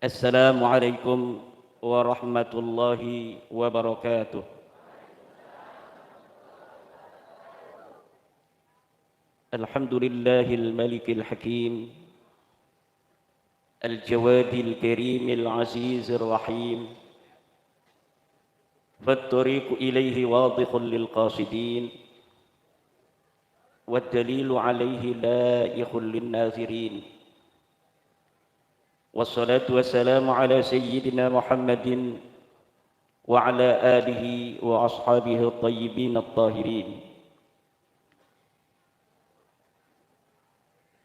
Assalamualaikum warahmatullahi wabarakatuh. Alhamdulillahil malikil hakim, al-jawadil karimil azizir rahim. Fattariqu ilaihi wadihun lil qasidin, wad dalilu alaihi laikhun lin nazirin. Wassalatu wassalamu ala sayyidina Muhammadin wa ala alihi wa ashabihi at-tayyibin at-tahirin.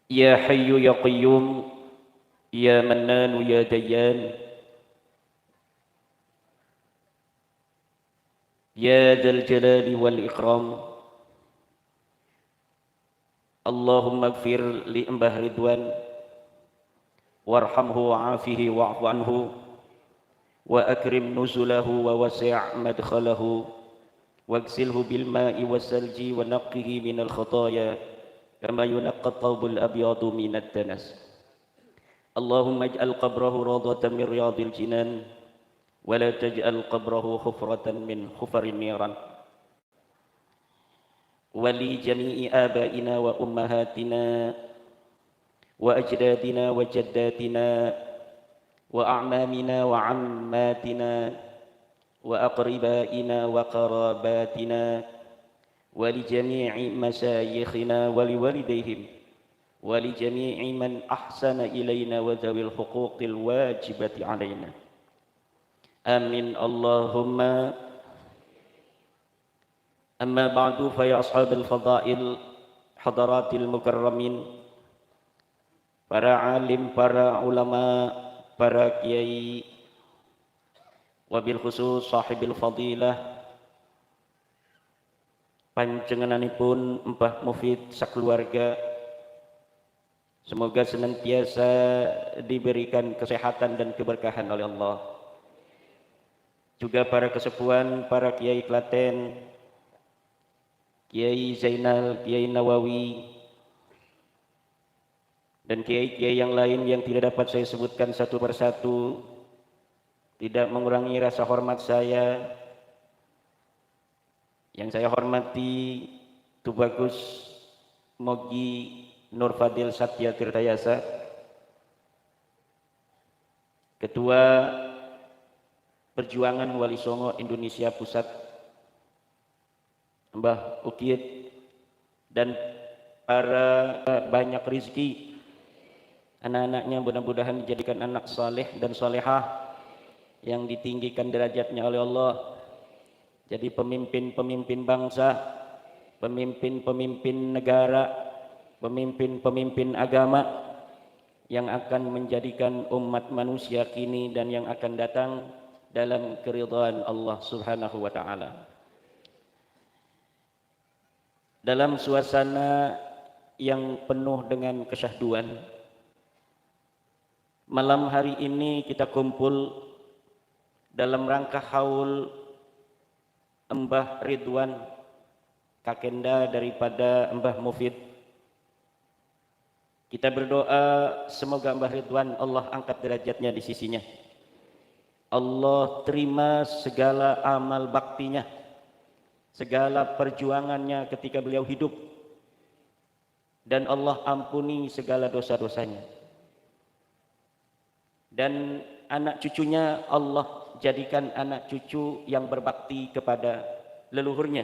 Ya Hayyu ya Qayyum, ya Mannan ya Dayyan, ya Dzal Jalali wal Ikram. Allahumma ighfir li Mbah Ridwan warhamhu wa'afihi wa'fu anhu wa akrim nuzulahu wa wasi' madkhalahu waghsilhu bil ma'i wassalji wa naqqihi minal khataaya kama yunaqqa thawbul abyadu minad danas. Allahumma ij'al qabrahu rawdatan min riyadil jinan wa la taj'al qabrahu hufratan min hufarin niran. Wa li jami'i abaina wa ummahatina wa ajdadina wa jaddatina wa a'mamina wa ammatina wa aqribaina wa qarabatina wa li jami'i masyayikhina wa li walidayhim wa li jami'i man ahsana ilayna wa dhawil huquqil wajibati alayna. Amin Allahumma. Amma ba'du, fa ya ashabal fadail, hadaratil mukarramin, para alim, para ulama, para kiai, wabil khusus sahibil fadilah, panjenenganipun Mbah Mufid sakeluarga, semoga senantiasa diberikan kesehatan dan keberkahan oleh Allah. Juga para kesepuhan, para kiai Klaten, Kiai Zainal, Kiai Nawawi, dan kiai-kiai yang lain yang tidak dapat saya sebutkan satu persatu, tidak mengurangi rasa hormat saya. Yang saya hormati Tubagus Mogi Nur Fadil Satya Tirtayasa, Ketua Perjuangan Wali Songo Indonesia Pusat, Mbah Ukit, dan para banyak rizki anak-anaknya, mudah-mudahan dijadikan anak saleh dan salehah yang ditinggikan derajatnya oleh Allah, jadi pemimpin-pemimpin bangsa, pemimpin-pemimpin negara, pemimpin-pemimpin agama yang akan menjadikan umat manusia kini dan yang akan datang dalam keridhaan Allah Subhanahu wa taala. Dalam suasana yang penuh dengan kesyahduan, malam hari ini kita kumpul dalam rangka haul Mbah Ridwan, kakenda daripada Mbah Mufid. Kita berdoa semoga Mbah Ridwan Allah angkat derajatnya di sisinya. Allah terima segala amal baktinya, segala perjuangannya ketika beliau hidup, dan Allah ampuni segala dosa-dosanya. Dan anak cucunya Allah jadikan anak cucu yang berbakti kepada leluhurnya,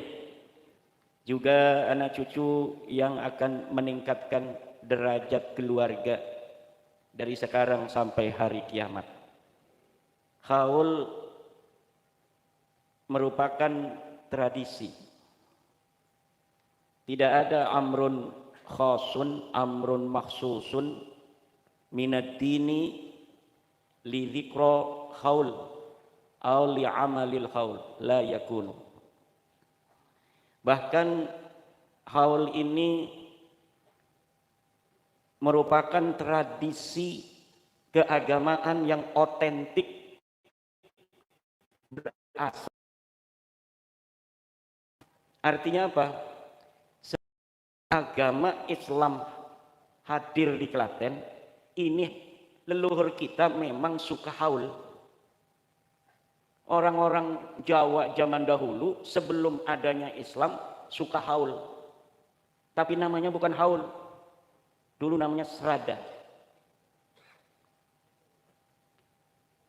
juga anak cucu yang akan meningkatkan derajat keluarga dari sekarang sampai hari kiamat. Haul merupakan tradisi. Tidak ada amrun khasun, amrun makhsusun minad dini li dzikra haul aw li amalil haul, la yakunu. Bahkan haul ini merupakan tradisi keagamaan yang otentik, berasal. Artinya apa? Agama Islam hadir di Klaten ini leluhur kita memang suka haul. Orang-orang Jawa zaman dahulu sebelum adanya Islam suka haul. Tapi namanya bukan haul. Dulu namanya serada.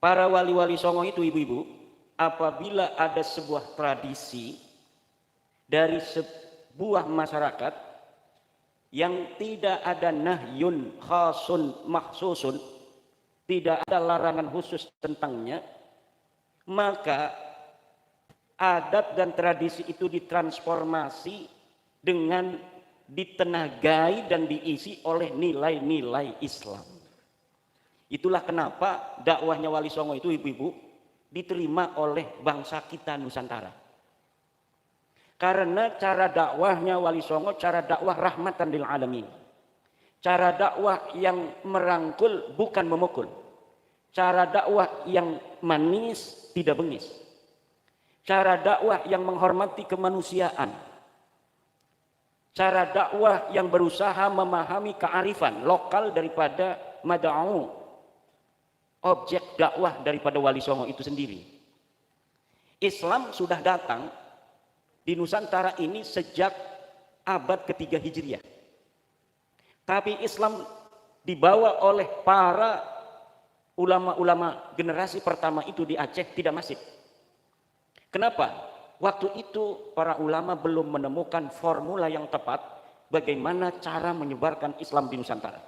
Para wali-wali Songo itu ibu-ibu, apabila ada sebuah tradisi dari sebuah masyarakat yang tidak ada nahyun khasun mahsusun, tidak ada larangan khusus tentangnya, maka adat dan tradisi itu ditransformasi dengan ditenagai dan diisi oleh nilai-nilai Islam. Itulah kenapa dakwahnya Wali Songo itu ibu-ibu diterima oleh bangsa kita Nusantara. Karena cara dakwahnya Wali Songo cara dakwah rahmatan lil alamin. Cara dakwah yang merangkul bukan memukul. Cara dakwah yang manis tidak bengis. Cara dakwah yang menghormati kemanusiaan. Cara dakwah yang berusaha memahami kearifan lokal daripada mad'u, objek dakwah daripada Wali Songo itu sendiri. Islam sudah datang di Nusantara ini sejak abad ketiga Hijriah. Tapi Islam dibawa oleh para ulama-ulama generasi pertama itu di Aceh tidak masif. Kenapa? Waktu itu para ulama belum menemukan formula yang tepat bagaimana cara menyebarkan Islam di Nusantara.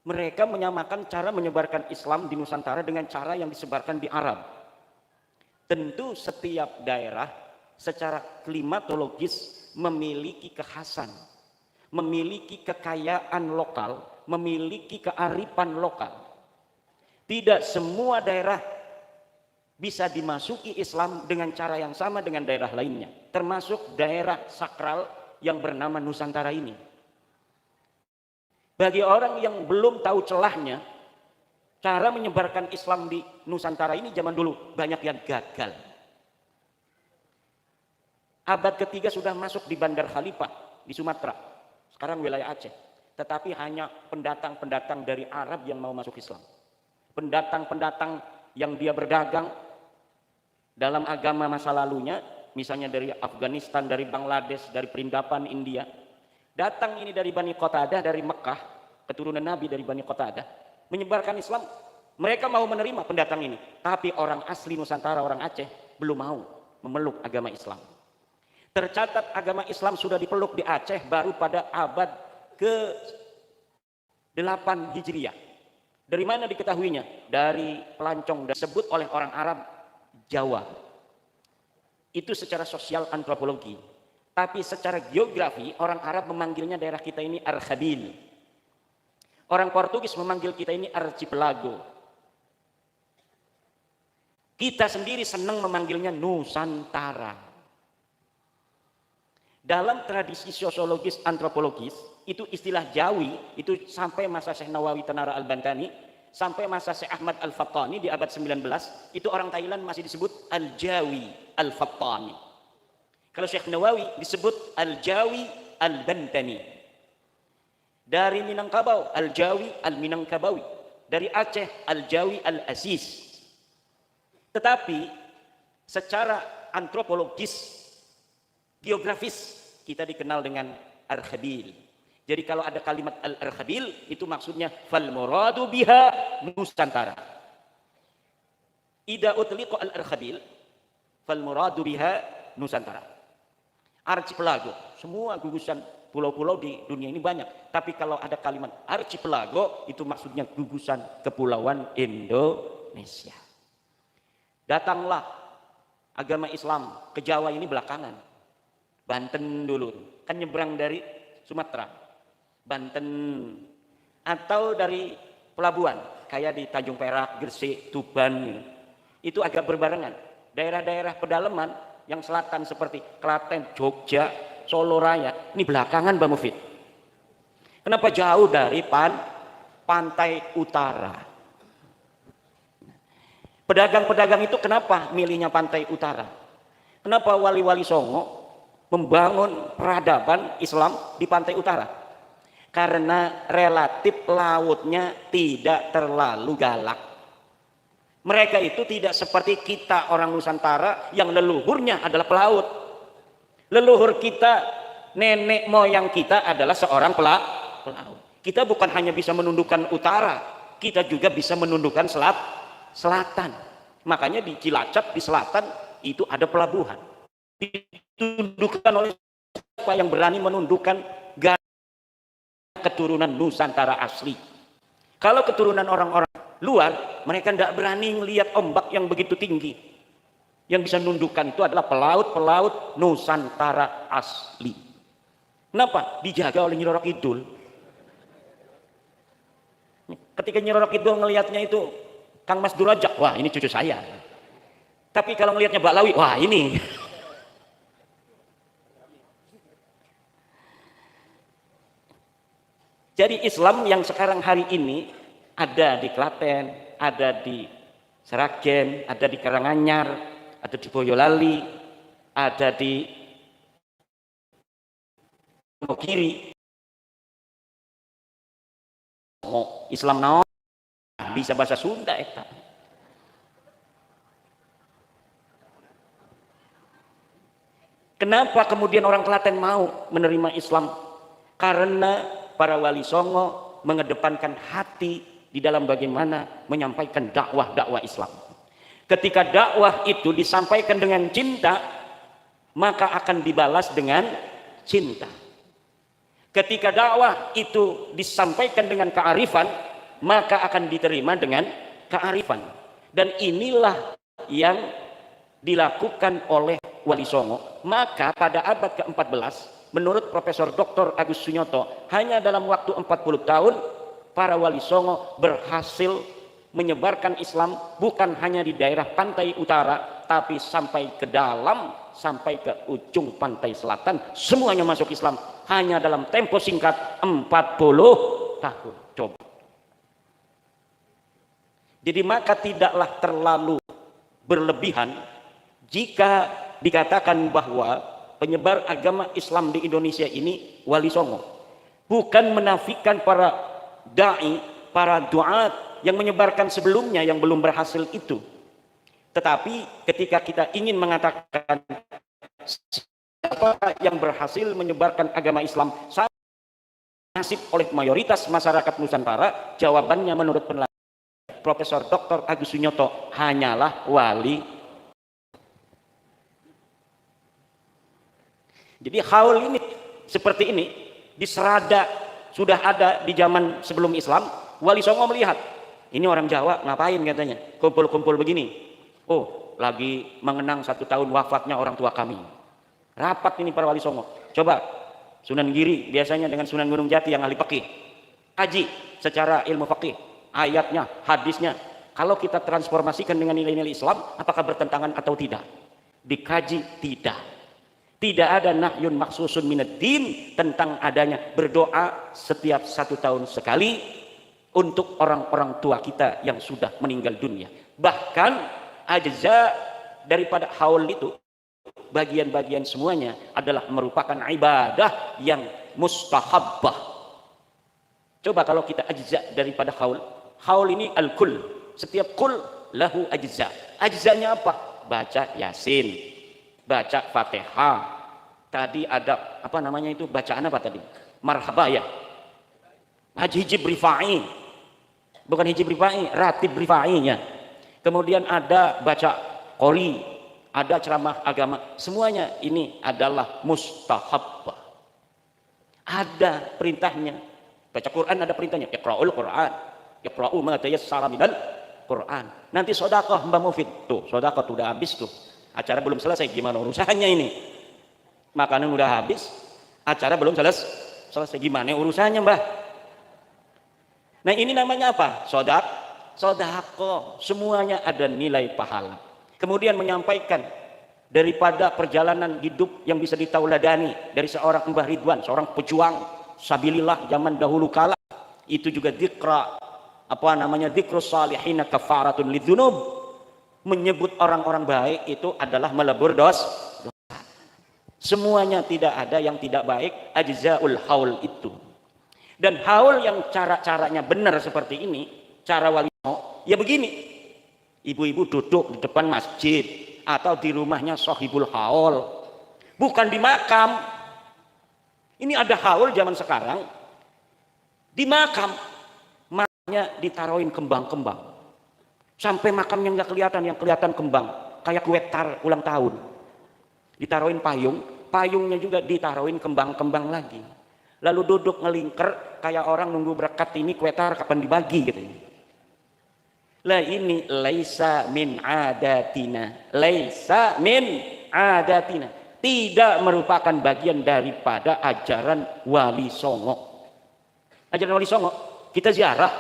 Mereka menyamakan cara menyebarkan Islam di Nusantara dengan cara yang disebarkan di Arab. Tentu setiap daerah secara klimatologis memiliki kekhasan, memiliki kekayaan lokal, memiliki kearifan lokal. Tidak semua daerah bisa dimasuki Islam dengan cara yang sama dengan daerah lainnya, termasuk daerah sakral yang bernama Nusantara ini. Bagi orang yang belum tahu celahnya, cara menyebarkan Islam di Nusantara ini zaman dulu banyak yang gagal. Abad ketiga sudah masuk di Bandar Khalifah di Sumatera, sekarang wilayah Aceh. Tetapi hanya pendatang-pendatang dari Arab yang mau masuk Islam. Pendatang-pendatang yang dia berdagang dalam agama masa lalunya, misalnya dari Afghanistan, dari Bangladesh, dari Perindapan India, datang ini dari Bani Qatadah, dari Mekah, keturunan Nabi dari Bani Qatadah, menyebarkan Islam. Mereka mau menerima pendatang ini, tapi orang asli Nusantara, orang Aceh belum mau memeluk agama Islam. Tercatat agama Islam sudah dipeluk di Aceh baru pada abad ke-8 Hijriah. Dari mana diketahuinya? Dari pelancong disebut oleh orang Arab Jawa. Itu secara sosial antropologi. Tapi secara geografi orang Arab memanggilnya daerah kita ini Arkhabil. Orang Portugis memanggil kita ini Archipelago. Kita sendiri senang memanggilnya Nusantara. Dalam tradisi sosiologis antropologis itu istilah Jawi itu sampai masa Syekh Nawawi Tanara Al-Bantani, sampai masa Syekh Ahmad Al-Fattani di abad 19, itu orang Thailand masih disebut Al-Jawi Al-Fattani. Kalau Syekh Nawawi disebut Al-Jawi Al-Bantani. Dari Minangkabau Al-Jawi Al-Minangkabawi. Dari Aceh Al-Jawi Al-Asis. Tetapi secara antropologis geografis kita dikenal dengan Arkhabil. Jadi kalau ada kalimat Al-Arkhabil itu maksudnya fal muradu biha Nusantara. Idza utliqa Al-Arkhabil fal muradu biha Nusantara. Archipelago, semua gugusan pulau-pulau di dunia ini banyak. Tapi kalau ada kalimat archipelago itu maksudnya gugusan kepulauan Indonesia. Datanglah agama Islam ke Jawa ini belakangan. Banten dulu, kan nyebrang dari Sumatera, Banten, atau dari pelabuhan, kayak di Tanjung Perak, Gresik, Tuban, itu agak berbarengan. Daerah-daerah pedalaman yang selatan seperti Klaten, Jogja, Solo Raya, ini belakangan Mbak Mufid. Kenapa jauh dari pantai utara? Pedagang-pedagang itu kenapa milihnya pantai utara? Kenapa wali-wali Songo membangun peradaban Islam di pantai utara? Karena relatif lautnya tidak terlalu galak. Mereka itu tidak seperti kita orang Nusantara yang leluhurnya adalah pelaut. Leluhur kita, nenek moyang kita adalah seorang pelaut. Kita bukan hanya bisa menundukkan utara, kita juga bisa menundukkan selatan. Makanya di Cilacap di selatan itu ada pelabuhan. Ditundukkan oleh siapa yang berani menundukkan keturunan Nusantara asli. Kalau keturunan orang-orang luar, mereka tidak berani melihat ombak yang begitu tinggi. Yang bisa nundukkan itu adalah pelaut-pelaut Nusantara asli. Kenapa? Dijaga oleh Nyi Roro Kidul. Ketika Nyi Roro Kidul ngelihatnya itu Kang Mas Durajak, wah ini cucu saya. Tapi kalau ngelihatnya Mbak Lawi, wah ini. Jadi Islam yang sekarang hari ini ada di Klaten, ada di Seragen, ada di Karanganyar, ada di Boyolali, ada di Kiri. Oh, Islam naon bisa bahasa Sunda eta. Kenapa kemudian orang Klaten mau menerima Islam? Karena para wali songo mengedepankan hati di dalam bagaimana menyampaikan dakwah Islam. Ketika dakwah itu disampaikan dengan cinta, maka akan dibalas dengan cinta. Ketika dakwah itu disampaikan dengan kearifan, maka akan diterima dengan kearifan. Dan inilah yang dilakukan oleh wali songo. Maka pada abad ke-14, menurut Profesor Dr. Agus Sunyoto, hanya dalam waktu 40 tahun para wali songo berhasil menyebarkan Islam bukan hanya di daerah pantai utara, tapi sampai ke dalam, sampai ke ujung pantai selatan, semuanya masuk Islam hanya dalam tempo singkat 40 tahun. Coba. Jadi maka tidaklah terlalu berlebihan jika dikatakan bahwa penyebar agama Islam di Indonesia ini wali songo. Bukan menafikan para da'i, para duat yang menyebarkan sebelumnya yang belum berhasil itu. Tetapi ketika kita ingin mengatakan siapa yang berhasil menyebarkan agama Islam nasib oleh mayoritas masyarakat Nusantara, jawabannya menurut penelitian Profesor Dr. Agus Sunyoto hanyalah wali. Jadi haul ini seperti ini di Serada sudah ada di zaman sebelum Islam. Wali Songo melihat ini orang Jawa ngapain katanya kumpul-kumpul begini. Oh lagi mengenang 1 tahun wafatnya orang tua kami. Rapat ini para wali Songo. Coba Sunan Giri biasanya dengan Sunan Gunung Jati yang ahli fikih kaji secara ilmu fikih ayatnya, hadisnya. Kalau kita transformasikan dengan nilai-nilai Islam, apakah bertentangan atau tidak? Dikaji tidak. Tidak ada nahyun maksusun minaddin tentang adanya berdoa setiap 1 tahun sekali untuk orang-orang tua kita yang sudah meninggal dunia. Bahkan ajza daripada haul itu, bagian-bagian semuanya adalah merupakan ibadah yang mustahabbah. Coba kalau kita ajza daripada haul. Haul ini al-kul. Setiap kul lahu ajza. Ajzanya apa? Baca Yasin, baca Fatihah. Tadi ada apa namanya itu? Bacaan apa tadi? Marhaba ya. Hijib Rifai. Bukan hijib Rifai, ratib Rifainya. Kemudian ada baca Qori, ada ceramah agama. Semuanya ini adalah mustahabbah. Ada perintahnya. Baca Quran ada perintahnya. Iqra'ul Quran. Iqra'u ma tayassara minal Quran. Nanti sedekah Mbak Mufid. Tuh, sedekah udah habis tuh. Acara belum selesai, gimana urusannya ini? Makanan udah habis, acara belum selesai. Gimana urusannya, Mbah? Nah, ini namanya apa? Sedekah. Semuanya ada nilai pahala. Kemudian menyampaikan daripada perjalanan hidup yang bisa ditauladani dari seorang Mbah Ridwan, seorang pejuang sabilillah zaman dahulu kala. Itu juga dzikra dzikrus salihina kafaratun lidzunub. Menyebut orang-orang baik itu adalah melebur dosa. Semuanya tidak ada yang tidak baik, ajzaul haul itu. Dan haul yang cara-caranya benar seperti ini, cara wali songo, ya begini. Ibu-ibu duduk di depan masjid atau di rumahnya sohibul haul, bukan di makam. Ini ada haul zaman sekarang di makam, makamnya ditaruhin kembang-kembang sampai makamnya nggak kelihatan, yang kelihatan kembang kayak kue tar ulang tahun. Ditaruhin payung, payungnya juga ditaruhin kembang-kembang lagi. Lalu duduk ngelingker kayak orang nunggu berkat, ini kue tar kapan dibagi gitu. Lah ini laisa min adatina, laisa min adatina, tidak merupakan bagian daripada ajaran wali songo. Ajaran wali songo kita ziarah,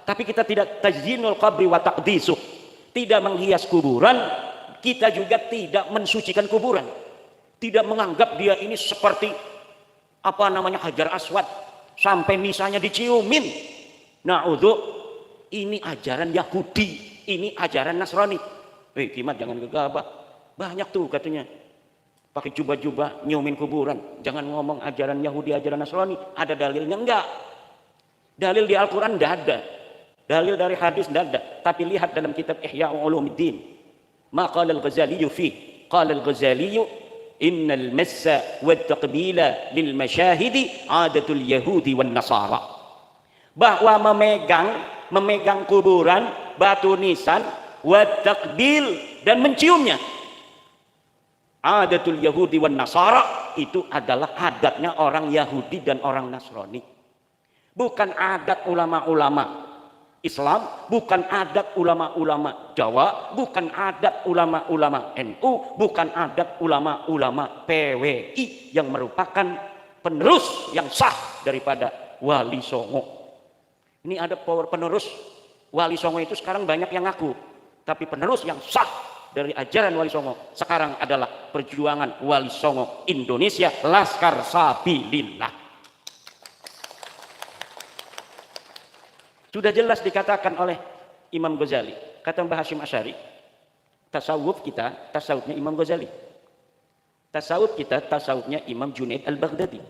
tapi kita tidak tazyinul qabri wa taqdisuh, tidak menghias kuburan, kita juga tidak mensucikan kuburan, tidak menganggap dia ini seperti apa namanya Hajar Aswad sampai misalnya diciumin. Na'udzu, ini ajaran Yahudi, ini ajaran Nasrani. Kimat jangan gegabah, banyak tuh katanya pakai jubah-jubah nyiumin kuburan. Jangan ngomong ajaran Yahudi, ajaran Nasrani. Ada dalilnya? Enggak. Dalil di Al-Quran enggak ada, dalil dari hadis enggak ada. Tapi lihat dalam kitab Ihya Ulumuddin, maqala al-Ghazali fi qala al-Ghazali innal massa wat taqbila lil masyahidi adatul yahudi wan nasara, bahwa memegang kuburan, batu nisan, wat taqbil, dan menciumnya, adatul yahudi wan nasara, itu adalah adatnya orang Yahudi dan orang Nasrani, bukan adat ulama-ulama Islam, bukan adat ulama-ulama Jawa, bukan adat ulama-ulama NU, bukan adat ulama-ulama PWI yang merupakan penerus yang sah daripada wali songo. Ini ada penerus wali songo itu sekarang banyak yang ngaku, tapi penerus yang sah dari ajaran wali songo sekarang adalah perjuangan wali songo Indonesia, Laskar Sabilillah. Sudah jelas dikatakan oleh Imam Ghazali, kata Mbah Hashim Asy'ari, tasawuf kita tasawufnya Imam Ghazali, tasawuf kita tasawufnya Imam Junaid Al-Baghdadi.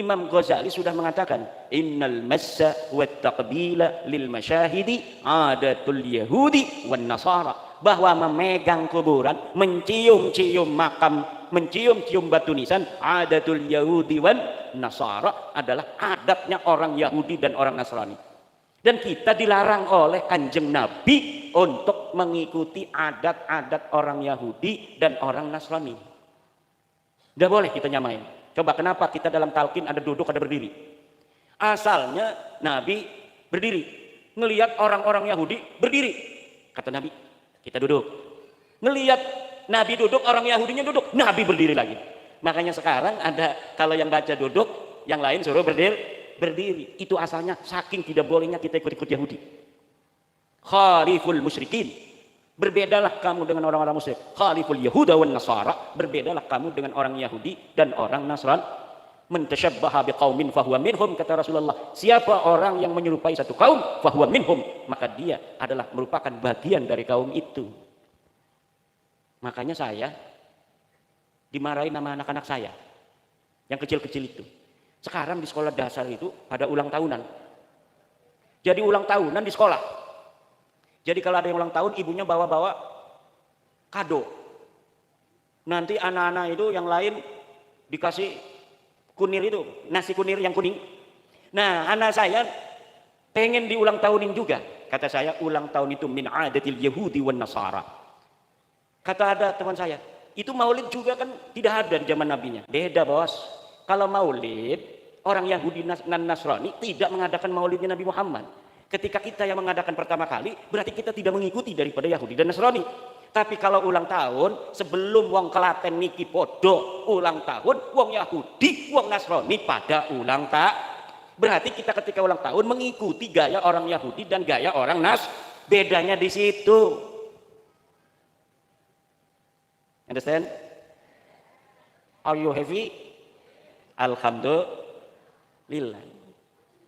Imam Ghazali sudah mengatakan innal massa wat taqbila lil masyahidi adatul yahudi wan nasara, bahwa memegang kuburan, mencium-cium makam, mencium-cium batu nisan, adatul yahudi wan nasara, adalah adatnya orang Yahudi dan orang Nasrani. Dan kita dilarang oleh Kanjeng Nabi untuk mengikuti adat-adat orang Yahudi dan orang Nasrani. Tidak boleh kita nyamain. Coba kenapa kita dalam talqin ada duduk, ada berdiri? Asalnya Nabi berdiri, ngelihat orang-orang Yahudi berdiri. Kata Nabi, kita duduk. Ngelihat Nabi duduk, orang Yahudinya duduk, Nabi berdiri lagi. Makanya sekarang ada, kalau yang baca duduk, yang lain suruh berdiri. Itu asalnya saking tidak bolehnya kita ikut-ikut Yahudi. Khaliful musyrikin, berbedalah kamu dengan orang-orang musyrik. Khaliful yahuda wan nasara, berbedalah kamu dengan orang Yahudi dan orang Nasrani. Man tasyabbaha biqaumin fahuwa minhum, kata Rasulullah, siapa orang yang menyerupai satu kaum fahuwa minhum, maka dia adalah merupakan bagian dari kaum itu. Makanya saya dimarahin sama anak-anak saya yang kecil-kecil itu. Sekarang di sekolah dasar itu pada ulang tahunan. Jadi ulang tahunan di sekolah. Jadi kalau ada yang ulang tahun, ibunya bawa-bawa kado. Nanti anak-anak itu yang lain dikasih kunir itu, nasi kunir yang kuning. Nah, anak saya pengen diulang tahunin juga. Kata saya, ulang tahun itu min adatil yahudi wan nasara. Kata ada teman saya, itu maulid juga kan tidak ada di zaman nabinya. Beda bos. Kalau maulid, orang Yahudi dan Nasrani tidak mengadakan maulidnya Nabi Muhammad. Ketika kita yang mengadakan pertama kali, berarti kita tidak mengikuti daripada Yahudi dan Nasrani. Tapi kalau ulang tahun, sebelum wong Klaten niki podo ulang tahun, wong Yahudi, wong Nasrani pada ulang tahun. Berarti kita ketika ulang tahun mengikuti gaya orang Yahudi dan gaya orang bedanya di situ. Understand? Are you happy? Alhamdulillah.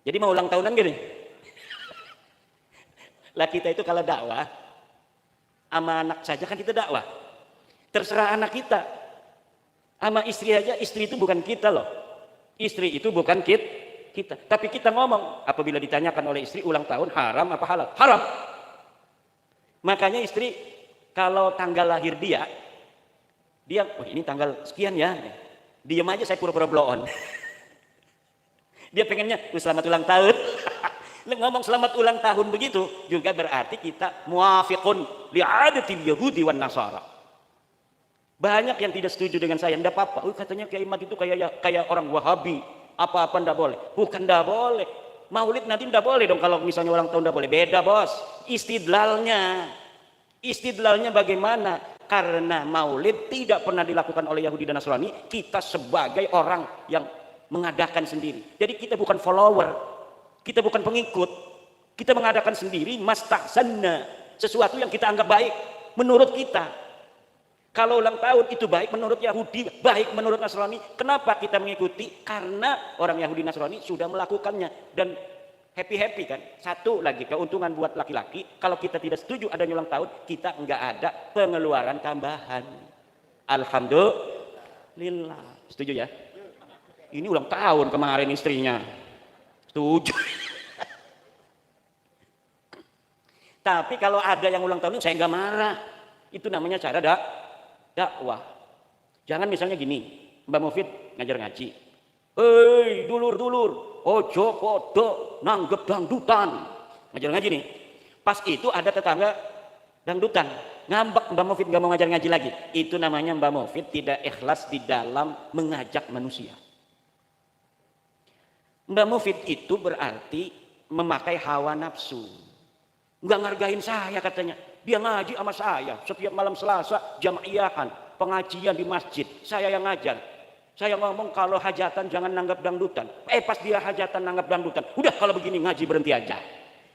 Jadi mau ulang tahunan gini. Lah kita itu kalau dakwah sama anak saja kan kita dakwah. Terserah anak kita. Sama istri aja, istri itu bukan kita loh. Istri itu bukan kita. Tapi kita ngomong apabila ditanyakan oleh istri ulang tahun haram apa halal? Haram. Makanya istri kalau tanggal lahir dia, oh ini tanggal sekian ya. Diam aja, saya pura-pura blow on. Dia pengennya selamat ulang tahun. Ngomong selamat ulang tahun begitu juga berarti kita muafiqun li'adatil yahudi wan nasara. Banyak yang tidak setuju dengan saya, enggak apa-apa. Katanya Kiai Mat itu kayak orang Wahabi, apa-apa enggak boleh. Bukan enggak boleh. Maulid nanti enggak boleh dong kalau misalnya ulang tahun enggak boleh. Beda, Bos. Istidlalnya bagaimana? Karena maulid tidak pernah dilakukan oleh Yahudi dan Nasrani, kita sebagai orang yang mengadakan sendiri. Jadi kita bukan follower, kita bukan pengikut, kita mengadakan sendiri mastahsanna, sesuatu yang kita anggap baik menurut kita. Kalau ulang tahun itu baik menurut Yahudi, baik menurut Nasrani, kenapa kita mengikuti? Karena orang Yahudi Nasrani sudah melakukannya dan happy kan. Satu lagi keuntungan buat laki-laki, kalau kita tidak setuju adanya ulang tahun, kita enggak ada pengeluaran tambahan. Alhamdulillah. Setuju ya? Ini ulang tahun kemarin istrinya. Setuju. Tapi kalau ada yang ulang tahun, saya enggak marah. Itu namanya cara dakwah. Jangan misalnya gini, Mbak Mufid ngajar ngaji. Hei dulur-dulur, ojo podo nanggep dangdutan. Ngajar ngaji nih. Pas itu ada tetangga dangdutan. Ngambek Mbak Mufid gak mau ngajar ngaji lagi. Itu namanya Mbak Mufid tidak ikhlas di dalam mengajak manusia. Mbak Mufid itu berarti memakai hawa nafsu. Nggak ngargain saya katanya. Dia ngaji sama saya. Setiap malam Selasa jama'iyahan, pengajian di masjid. Saya yang ngajar. Saya ngomong kalau hajatan jangan nanggap dangdutan. Pas dia hajatan nanggap dangdutan. Udah kalau begini ngaji berhenti aja.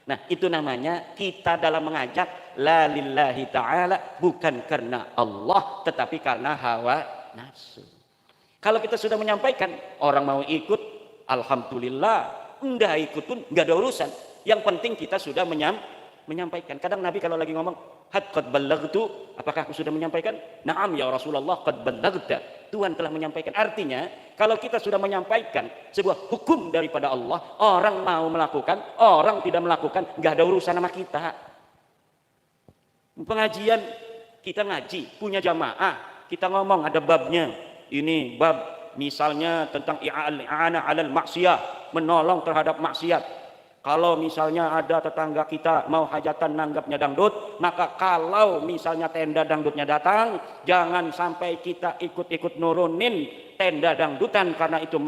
Nah itu namanya kita dalam mengajak la lillahi ta'ala, bukan karena Allah tetapi karena hawa nafsu. Kalau kita sudah menyampaikan, orang mau ikut, alhamdulillah. Enggak ikut pun enggak ada urusan. Yang penting kita sudah menyampaikan. Kadang Nabi kalau lagi ngomong, qad ballaghtu, apakah aku sudah menyampaikan? Na'am ya Rasulullah, qad ballaghta. Tuhan telah menyampaikan. Artinya kalau kita sudah menyampaikan sebuah hukum daripada Allah, orang mau melakukan, orang tidak melakukan, nggak ada urusan sama kita. Pengajian kita ngaji, punya jamaah, kita ngomong ada babnya. Ini bab misalnya tentang i'anah 'alal maksiyah, menolong terhadap maksiat. Kalau misalnya ada tetangga kita mau hajatan nanggapnya dangdut, maka kalau misalnya tenda dangdutnya datang, jangan sampai kita ikut-ikut nurunin tenda dangdutan karena itu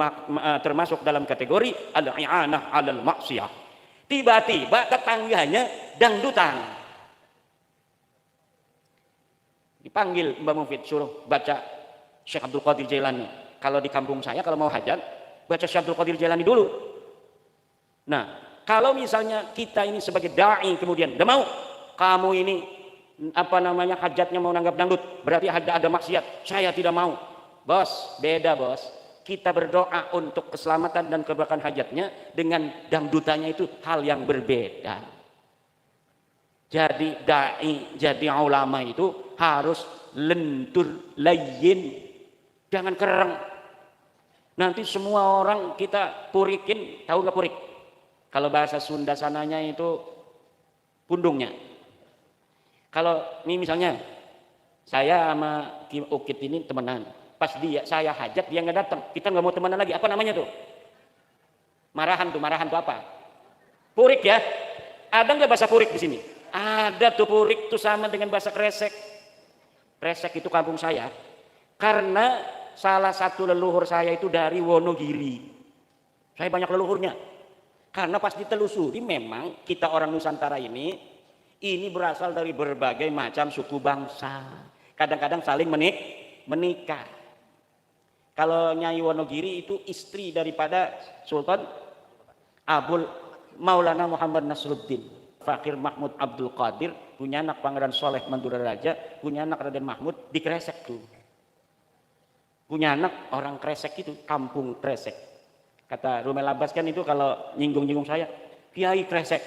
termasuk dalam kategori al-i'anah 'alal maksiyah. Tiba-tiba tetangganya dangdutan. Dipanggil Mbak Mufid, suruh baca Syekh Abdul Qadir Jailani. Kalau di kampung saya kalau mau hajat, baca Syekh Abdul Qadir Jailani dulu. Nah, kalau misalnya kita ini sebagai da'i kemudian udah mau kamu ini hajatnya mau nanggap dangdut, berarti ada maksiat, saya tidak mau. Bos, beda bos. Kita berdoa untuk keselamatan dan keberkahan hajatnya, dengan dangdutannya itu hal yang berbeda. Jadi da'i, jadi ulama itu harus lentur, layyin, jangan kereng. Nanti semua orang kita purikin, tahu nggak purik? Kalau bahasa Sunda sananya itu pundungnya. Kalau ini misalnya saya sama Kim Ukit ini temenan, pas saya hajat dia nggak datang, kita nggak mau temenan lagi. Apa namanya tuh? Marahan tuh apa? Purik ya? Ada nggak bahasa purik di sini? Ada tuh, purik tuh sama dengan bahasa kresek. Kresek itu kampung saya. Karena salah satu leluhur saya itu dari Wonogiri. Saya banyak leluhurnya. Karena pas ditelusuri memang kita orang Nusantara ini berasal dari berbagai macam suku bangsa. Kadang-kadang saling menikah. Kalau Nyai Wonogiri itu istri daripada Sultan Abul Maulana Muhammad Nasruddin. Fakir Mahmud Abdul Qadir punya anak Pangeran Soleh Mandura Raja, punya anak Raden Mahmud di Kresek tuh. Punya anak orang Kresek itu, kampung Kresek. Kata Rumel Abbas kan itu kalau nyinggung-nyinggung saya, Kiai Kresek.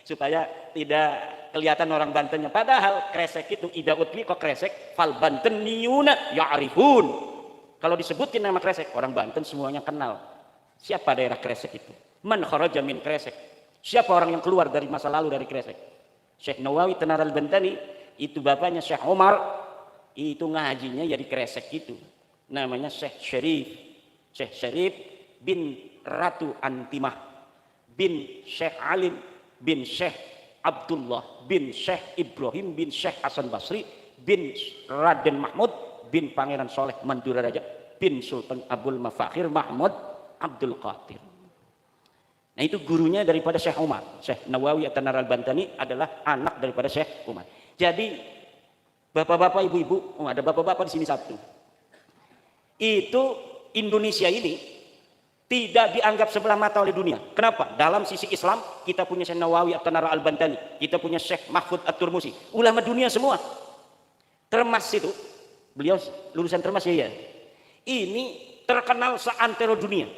Supaya tidak kelihatan orang Bantennya. Padahal Kresek itu ida utli kok Kresek fal Banteniyuna ya'rifun. Kalau disebutin nama Kresek, orang Banten semuanya kenal. Siapa daerah Kresek itu? Man kharaja min Kresek. Siapa orang yang keluar dari masa lalu dari Kresek? Syekh Nawawi Tenar al-Bantani, itu bapaknya Syekh Umar, itu ngajinya ya di Kresek itu. Namanya Syekh Syarif. Syekh Syarif bin Ratu Antimah bin Syekh Alim bin Syekh Abdullah bin Syekh Ibrahim bin Syekh Hasan Basri bin Raden Mahmud bin Pangeran Soleh Mandura Raja bin Sultan Abdul Mafakhir Mahmud Abdul Qadir. Nah itu gurunya daripada Syekh Umar. Syekh Nawawi At-Tanar al-Bantani adalah anak daripada Syekh Umar. Jadi bapak-bapak, ibu-ibu, ada bapak-bapak di sini satu. Itu Indonesia ini tidak dianggap sebelah mata oleh dunia. Kenapa? Dalam sisi Islam kita punya Syekh Nawawi At-Tanar al-Bantani, kita punya Syekh Mahfud At-Turmusi, ulama dunia semua. Termas itu, beliau lulusan Termas ya. Ini terkenal seantero dunia.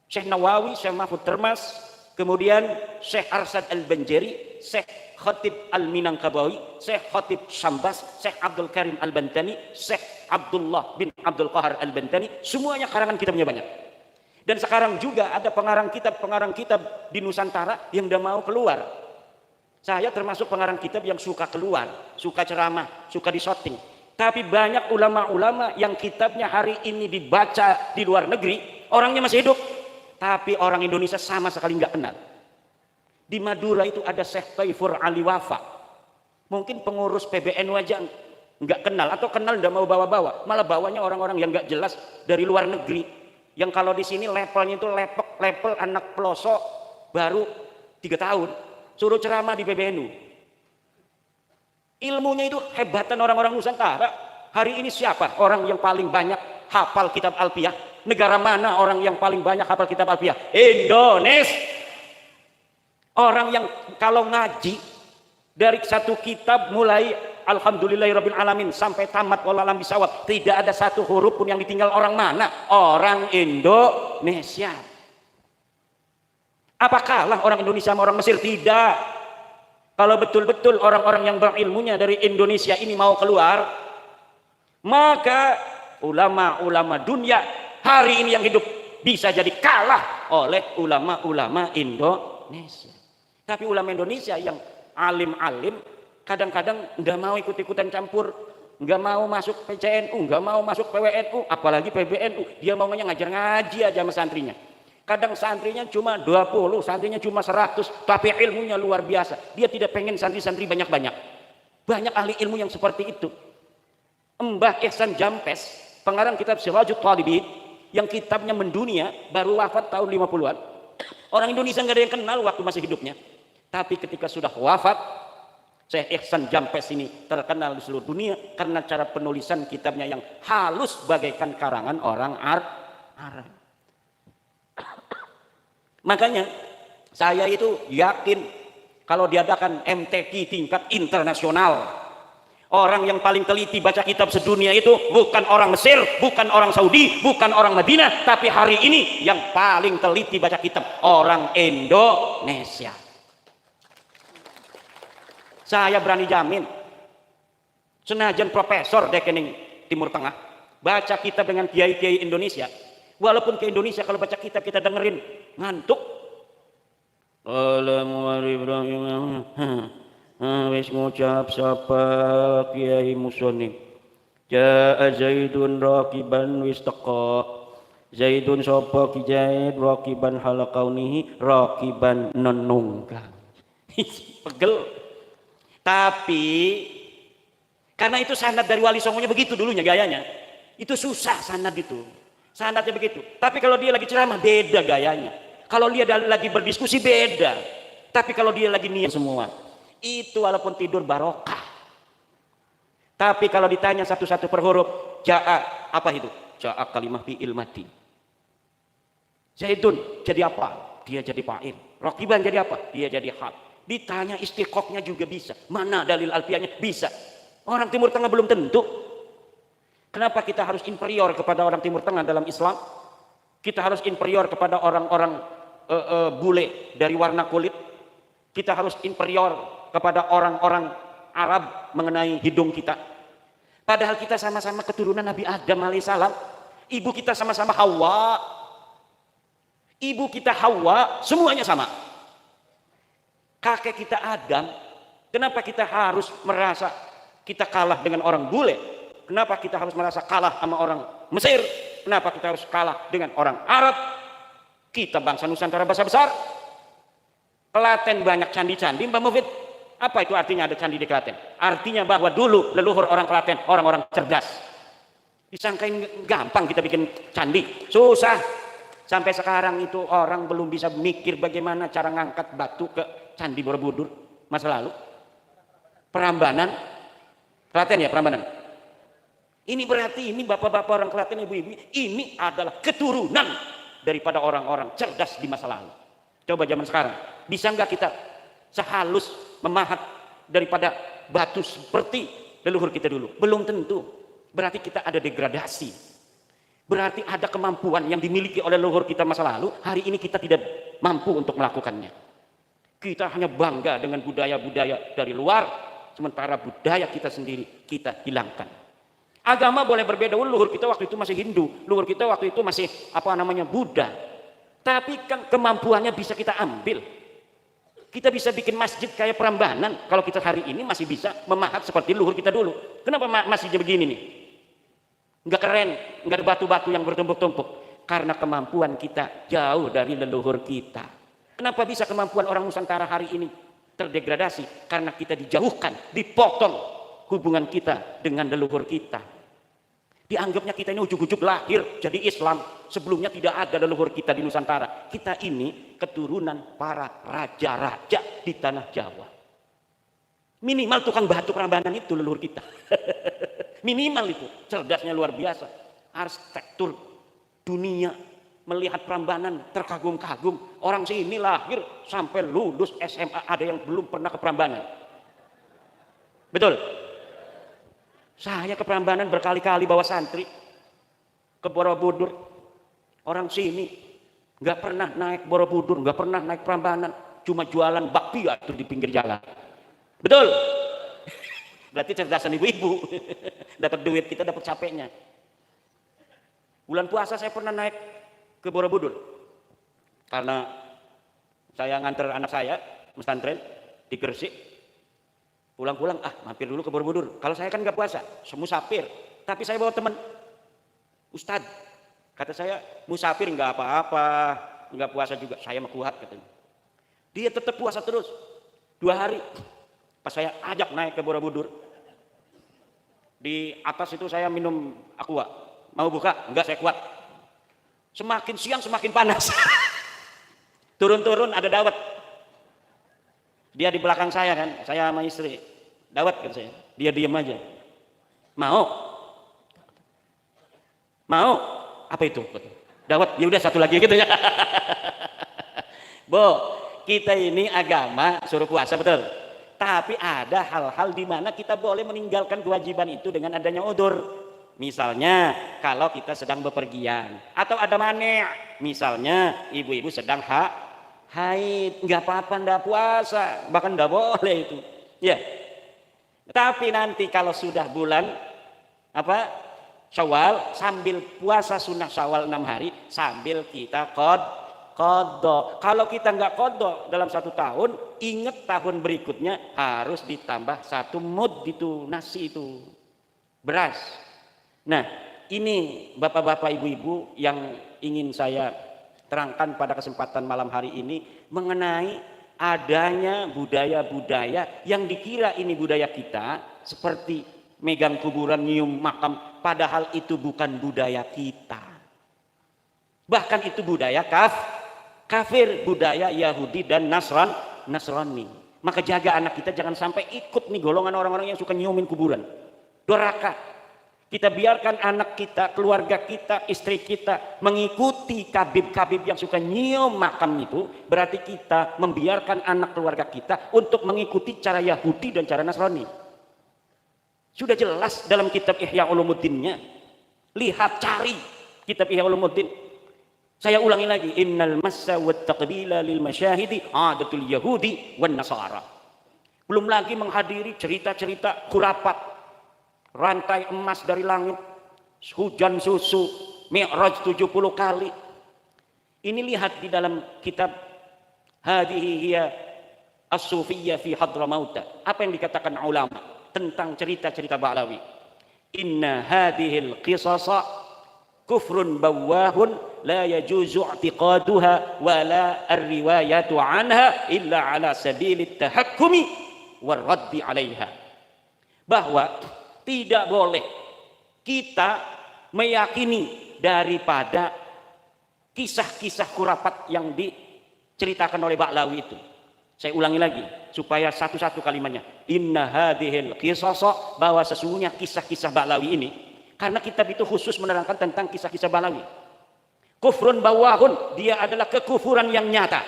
Syekh Nawawi, Syekh Mahfud Termas, kemudian Syekh Arsad Al-Banjari, Syekh Khatib Al-Minangkabawi, Syekh Khatib Syambas, Syekh Abdul Karim Al-Bantani, Syekh Abdullah bin Abdul Qahar Al-Bantani, semuanya karangan kitabnya banyak. Dan sekarang juga ada pengarang kitab di Nusantara yang tidak mau keluar. Saya termasuk pengarang kitab yang suka keluar, suka ceramah, suka disoting. Tapi banyak ulama-ulama yang kitabnya hari ini dibaca di luar negeri, orangnya masih hidup, tapi orang Indonesia sama sekali nggak kenal. Di Madura itu ada Syekh Taifur Ali Wafa. Mungkin pengurus PBNU aja nggak kenal, atau kenal nggak mau bawa-bawa, malah bawanya orang-orang yang nggak jelas dari luar negeri. Yang kalau di sini levelnya itu level anak pelosok baru 3 tahun, suruh ceramah di PBNU. Ilmunya itu hebatan orang-orang Nusantara. Hari ini siapa orang yang paling banyak hafal kitab Alfiyah? Negara mana orang yang paling banyak hafal kitab Alfiyah? Indonesia. Orang yang kalau ngaji dari satu kitab mulai Alhamdulillahirabbil alamin sampai tamat wallahualam bisawab, tidak ada satu huruf pun yang ditinggal orang mana? Orang Indonesia. Apakah orang Indonesia sama orang Mesir? Tidak. Kalau betul-betul orang-orang yang berilmunya dari Indonesia ini mau keluar, maka ulama-ulama dunia hari ini yang hidup bisa jadi kalah oleh ulama-ulama Indonesia. Tapi ulama Indonesia yang alim-alim kadang-kadang nggak mau ikut-ikutan campur, nggak mau masuk PCNU, nggak mau masuk PWNU, apalagi PBNU. Dia maunya ngajar ngaji aja sama santrinya. Kadang santrinya cuma 20, santrinya cuma 100, tapi ilmunya luar biasa. Dia tidak pengen santri-santri banyak-banyak. Banyak ahli ilmu yang seperti itu. Mbah Ihsan Jampes, pengarang kitab Sirajut Talibin, yang kitabnya mendunia, baru wafat tahun 50-an. Orang Indonesia nggak ada yang kenal waktu masih hidupnya. Tapi ketika sudah wafat, Syekh Ihsan Jampes ini terkenal di seluruh dunia karena cara penulisan kitabnya yang halus bagaikan karangan orang Arab. Makanya saya itu yakin kalau diadakan MTQ tingkat internasional, orang yang paling teliti baca kitab sedunia itu bukan orang Mesir, bukan orang Saudi, bukan orang Madinah, tapi hari ini yang paling teliti baca kitab orang Indonesia. Saya berani jamin, senajan profesor dekening Timur Tengah baca kitab dengan kiai-kiai Indonesia, walaupun ke Indonesia kalau baca kitab kita dengerin ngantuk. Ibrahim wis ngucap sapa Kiai Musoni. Jaa Zaidun raqiban wis teka. Zaidun sapa Ki Zaid raqiban halakaunihi raqiban nenunggang. Pegel. Tapi karena itu sanad dari Wali Songonya begitu dulunya gayanya. Itu susah sanad itu. Sanadnya begitu. Tapi kalau dia lagi ceramah beda gayanya. Kalau dia lagi berdiskusi beda. Tapi kalau dia lagi niat semua, itu walaupun tidur barokah. Tapi kalau ditanya satu-satu per huruf, ja'a apa itu? Ja'a kalimah fi'il mati. Zaidun jadi apa? Dia jadi fa'il. Raqiban jadi apa? Dia jadi hal. Ditanya istiqoqnya juga bisa. Mana dalil alfiahnya? Bisa. Orang Timur Tengah belum tentu. Kenapa kita harus inferior kepada orang Timur Tengah dalam Islam? Kita harus inferior kepada orang-orang bule dari warna kulit. Kita harus inferior kepada orang-orang Arab mengenai hidung kita. Padahal kita sama-sama keturunan Nabi Adam alaihissalam. Ibu kita sama-sama Hawa. Ibu kita Hawa, semuanya sama. Kakek kita Adam, kenapa kita harus merasa kita kalah dengan orang bule? Kenapa kita harus merasa kalah sama orang Mesir? Kenapa kita harus kalah dengan orang Arab? Kita bangsa Nusantara besar-besar. Klaten banyak candi-candi, Mbak Mufid. Apa itu artinya ada candi di Klaten? Artinya bahwa dulu leluhur orang Klaten, orang-orang cerdas. Disangkain gampang kita bikin candi, susah. Sampai sekarang itu orang belum bisa mikir bagaimana cara ngangkat batu ke Candi Borobudur masa lalu. Prambanan, Klaten ya, Prambanan. Ini berarti ini bapak-bapak orang Klaten, ibu-ibu, ini adalah keturunan daripada orang-orang cerdas di masa lalu. Coba zaman sekarang, bisa nggak kita sehalus memahat daripada batu seperti leluhur kita dulu? Belum tentu. Berarti kita ada degradasi. Berarti ada kemampuan yang dimiliki oleh leluhur kita masa lalu, hari ini kita tidak mampu untuk melakukannya. Kita hanya bangga dengan budaya-budaya dari luar, sementara budaya kita sendiri kita hilangkan. Agama boleh berbeda, leluhur kita waktu itu masih Hindu, leluhur kita waktu itu masih Buddha. Tapi kan kemampuannya bisa kita ambil. Kita bisa bikin masjid kayak Prambanan, kalau kita hari ini masih bisa memahat seperti leluhur kita dulu. Kenapa masjidnya begini nih? Nggak keren, nggak ada batu-batu yang bertumpuk-tumpuk. Karena kemampuan kita jauh dari leluhur kita. Kenapa bisa kemampuan orang Nusantara hari ini terdegradasi? Karena kita dijauhkan, dipotong hubungan kita dengan leluhur kita. Dianggapnya kita ini ujuk-ujuk lahir jadi Islam. Sebelumnya tidak ada leluhur kita di Nusantara. Kita ini keturunan para raja-raja di tanah Jawa. Minimal tukang batu Prambanan itu leluhur kita. Minimal itu, cerdasnya luar biasa. Arsitektur dunia melihat Prambanan terkagum-kagum. Orang sini lahir sampai lulus SMA ada yang belum pernah ke Prambanan. Betul? Saya ke Prambanan berkali-kali bawa santri ke Borobudur. Orang sini nggak pernah naik Borobudur, nggak pernah naik Prambanan, cuma jualan bakpia tuh di pinggir jalan. Betul? Berarti cerdasan ibu-ibu. Dapat duit, kita dapat capeknya. Bulan puasa saya pernah naik ke Borobudur. Karena saya nganter anak saya pesantren di Gresik. Pulang-pulang, mampir dulu ke Borobudur. Kalau saya kan nggak puasa, musafir. Tapi saya bawa teman, Ustadz. Kata saya, musafir nggak apa-apa, nggak puasa juga. Saya mah kuat katanya. Dia tetap puasa terus, 2 hari. Pas saya ajak naik ke Borobudur, di atas itu saya minum aqua. Mau buka? Enggak, saya kuat. Semakin siang semakin panas. Turun-turun ada dawet. Dia di belakang saya kan, saya sama istri. Dawet kan saya. Dia diam aja. Mau? Mau? Apa itu? Dawet. Ya udah satu lagi gitu ya. Kita ini agama suruh puasa, betul. Tapi ada hal-hal di mana kita boleh meninggalkan kewajiban itu dengan adanya udzur. Misalnya kalau kita sedang bepergian atau ada mane, misalnya ibu-ibu sedang haid, nggak apa-apa nggak puasa, bahkan nggak boleh itu. Ya. Tapi nanti kalau sudah bulan Syawal, sambil puasa sunnah Syawal 6 hari, sambil kita qadha. Kalau kita nggak qadha dalam 1 tahun, ingat tahun berikutnya harus ditambah 1 mud itu nasi itu beras. Nah, ini bapak-bapak ibu-ibu yang ingin saya terangkan pada kesempatan malam hari ini mengenai adanya budaya-budaya yang dikira ini budaya kita, seperti megang kuburan, nyium makam, padahal itu bukan budaya kita. Bahkan itu budaya kafir, budaya Yahudi dan Nasrani. Maka jaga anak kita jangan sampai ikut nih golongan orang-orang yang suka nyiumin kuburan. Doraka. Kita biarkan anak kita, keluarga kita, istri kita mengikuti kabib-kabib yang suka nyium makam itu, berarti kita membiarkan anak keluarga kita untuk mengikuti cara Yahudi dan cara Nasrani. Sudah jelas dalam kitab Ihya Ulumuddinnya. Lihat, cari kitab Ihya Ulumuddin. Saya ulangi lagi, innal massa wat taqbila lil masyahidi adatul yahudi wan nasara. Belum lagi menghadiri cerita-cerita khurafat, rantai emas dari langit, hujan susu, mi'raj 70 kali. Ini lihat di dalam kitab Hadhihi hiya as-sufiyyah fi Hadramauta. Apa yang dikatakan ulama tentang cerita-cerita Ba'lawi? Inna hadhil qisasa kufrun bawahun la yajuzu i'tiqaduha wa la ar-riwayatu anha illa ala sabilit tahakkumi war raddi 'alaiha. Bahwa tidak boleh kita meyakini daripada kisah-kisah khurafat yang diceritakan oleh Ba'lawi itu. Saya ulangi lagi supaya satu-satu kalimatnya. Inna hadhil qisasa, bahwa sesungguhnya kisah-kisah Ba'lawi ini, karena kitab itu khusus menerangkan tentang kisah-kisah Ba'lawi. Kufrun bawahun, dia adalah kekufuran yang nyata.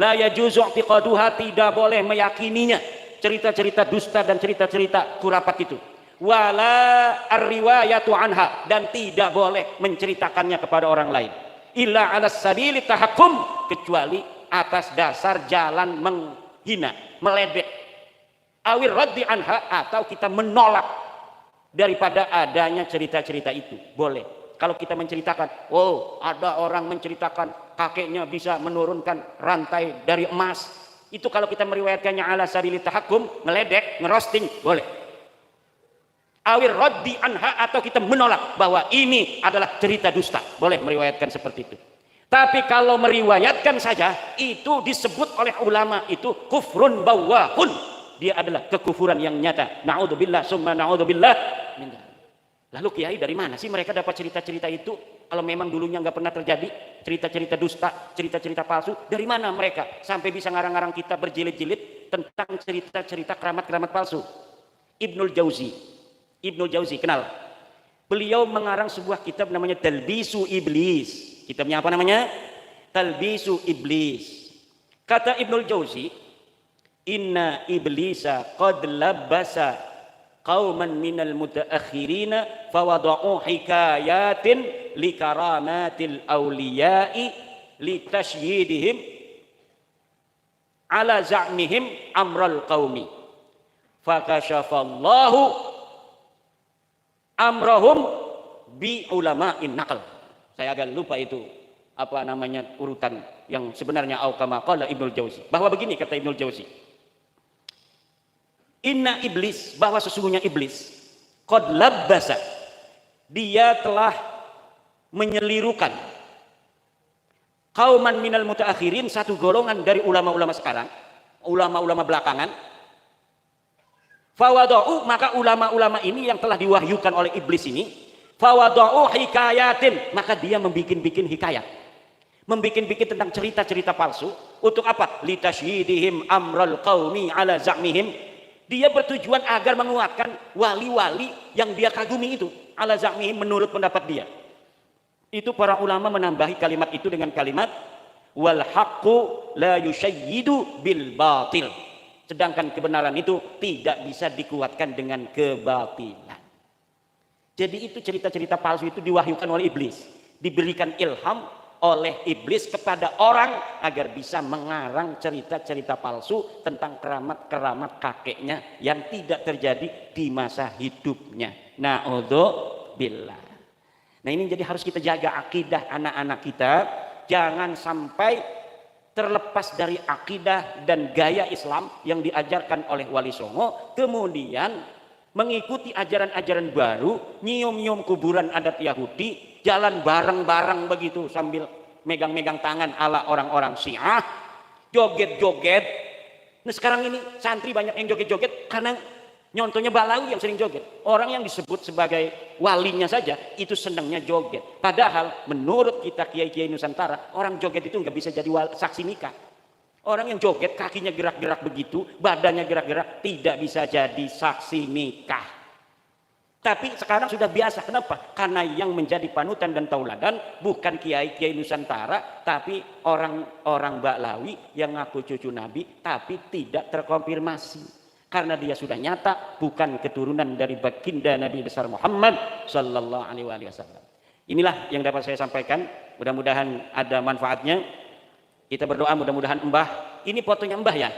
La yajuzu i'tiqaduha, tidak boleh meyakininya cerita-cerita dusta dan cerita-cerita khurafat itu. Wala ar-riwayatu anha, dan tidak boleh menceritakannya kepada orang lain. Illa 'ala sabili tahakkum, kecuali atas dasar jalan menghina, meledek. Awir raddi anha, atau kita menolak daripada adanya cerita-cerita itu. Boleh. Kalau kita menceritakan, oh ada orang menceritakan kakeknya bisa menurunkan rantai dari emas. Itu kalau kita meriwayatkannya ala sabili tahakkum, meledek, ngerosting, boleh. Awir raddi anha, atau kita menolak bahwa ini adalah cerita dusta, boleh meriwayatkan seperti itu. Tapi kalau meriwayatkan saja, itu disebut oleh ulama itu kufrun bawahun, dia adalah kekufuran yang nyata. Na'udzubillah summa na'udzubillah. Lalu kiai dari mana sih mereka dapat cerita-cerita itu? Kalau memang dulunya nggak pernah terjadi cerita-cerita dusta, cerita-cerita palsu, dari mana mereka sampai bisa ngarang-ngarang kita berjilid-jilid tentang cerita-cerita keramat-keramat palsu? Ibnul Jauzi kenal? Beliau mengarang sebuah kitab namanya Talbisu Iblis. Kitabnya apa namanya? Talbisu Iblis. Kata Ibnul Jauzi, inna iblisa qad labbasa qauman minal mutaakhirina fawada'u hikayatin likaramatil awliya'i litashyidihim ala za'mihim amral qaumi fakashafallahu amrahum bi ulama'in naql. Saya agak lupa itu apa namanya urutan yang sebenarnya, au kama qala Ibnul Jauzi, bahwa begini kata Ibnul Jauzi, inna iblis, bahwa sesungguhnya iblis qad labbasa, dia telah menyelirukan qauman minal mutaakhirin, satu golongan dari ulama-ulama sekarang, ulama-ulama belakangan. Fawada'u, maka ulama-ulama ini yang telah diwahyukan oleh iblis ini, fawada'u hikayatin, maka dia membikin-bikin hikayat, membikin-bikin tentang cerita-cerita palsu. Untuk apa? Litasydihim amral qaumi ala za'mihim, dia bertujuan agar menguatkan wali-wali yang dia kagumi itu, ala za'mihim, menurut pendapat dia. Itu para ulama menambahi kalimat itu dengan kalimat wal haqqu la yusyayyidu bil batil, sedangkan kebenaran itu tidak bisa dikuatkan dengan kebatilan. Jadi itu cerita-cerita palsu itu diwahyukan oleh iblis, diberikan ilham oleh iblis kepada orang agar bisa mengarang cerita-cerita palsu tentang keramat-keramat kakeknya yang tidak terjadi di masa hidupnya. Na'udzubillah. Nah, ini jadi harus kita jaga akidah anak-anak kita, jangan sampai terlepas dari akidah dan gaya Islam yang diajarkan oleh Wali Songo, kemudian mengikuti ajaran-ajaran baru, nyium-nyium kuburan adat Yahudi, jalan bareng-bareng begitu sambil megang-megang tangan ala orang-orang Syiah, joget-joget. Nah, sekarang ini santri banyak yang joget-joget karena nyontohnya Ba'lawi yang sering joget. Orang yang disebut sebagai walinya saja itu senangnya joget. Padahal menurut kita kiai-kiai Nusantara, orang joget itu nggak bisa jadi saksi nikah. Orang yang joget kakinya gerak-gerak begitu, badannya gerak-gerak, tidak bisa jadi saksi nikah. Tapi sekarang sudah biasa. Kenapa? Karena yang menjadi panutan dan tauladan bukan kiai-kiai Nusantara, tapi orang-orang Ba'lawi yang ngaku cucu Nabi tapi tidak terkonfirmasi. Karena dia sudah nyata bukan keturunan dari baginda Nabi besar Muhammad sallallahu alaihi wasallam. Inilah yang dapat saya sampaikan. Mudah-mudahan ada manfaatnya. Kita berdoa mudah-mudahan Mbah, ini fotonya Mbah ya?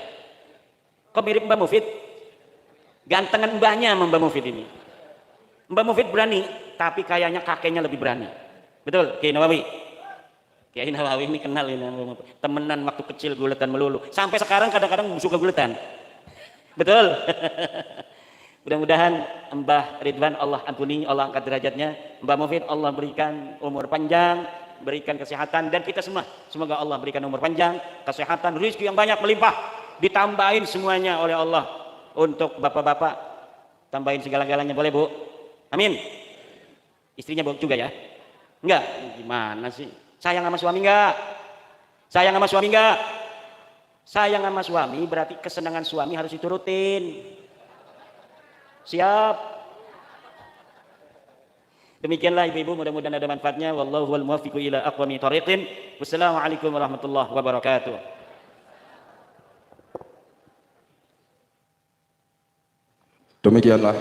Kok mirip Mbah Mufid? Gantengan Mbahnya sama Mbah Mufid ini. Mbah Mufid berani, tapi kayaknya kakeknya lebih berani. Betul, Kiai Nawawi? Kiai Nawawi ini kenal ini, temenan waktu kecil guletan melulu. Sampai sekarang kadang-kadang suka guletan. Betul. Mudah-mudahan Mbah Ridwan Allah ampuni, Allah angkat derajatnya. Mbah Mufid Allah berikan umur panjang, berikan kesehatan, dan kita semua semoga Allah berikan umur panjang, kesehatan, rezeki yang banyak melimpah, ditambahin semuanya oleh Allah. Untuk bapak-bapak tambahin segala-galanya, boleh Bu? Amin. Istrinya boleh juga ya? Enggak? Gimana sih? Sayang sama suami enggak? Sayang sama suami enggak? Sayang sama suami berarti kesenangan suami harus diturutin. Siap? Demikianlah ibu-ibu, mudah-mudahan ada manfaatnya. Wallahu wal muwaffiqu ila aqwamit thoriqin. Wassalamualaikum warahmatullahi wabarakatuh. Demikianlah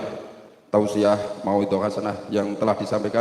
tausiah mauidhah hasanah yang telah disampaikan